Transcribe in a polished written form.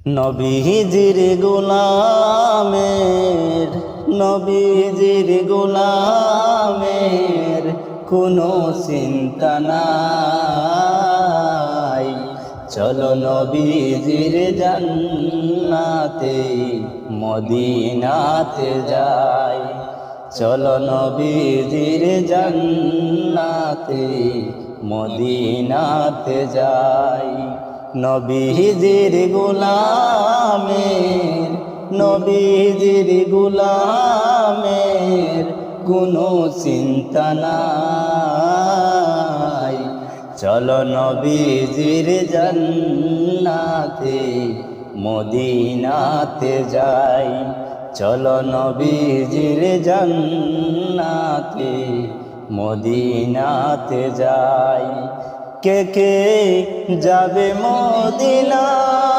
নবীজির গোলামের কোনো চিন্তা নাই। চলো নবীজির জান্নাতে মদিনাতে যাই। চলো নবীজির জান্নাতে মদিনাতে যাই। নবীজির গোলামের কোনো চিন্তা নাই। চলো নবীজির জান্নাতে মদিনাতে যাই। চলো নবীজির জান্নাতে মদিনাতে যাই। কে কে যাবে মদিনা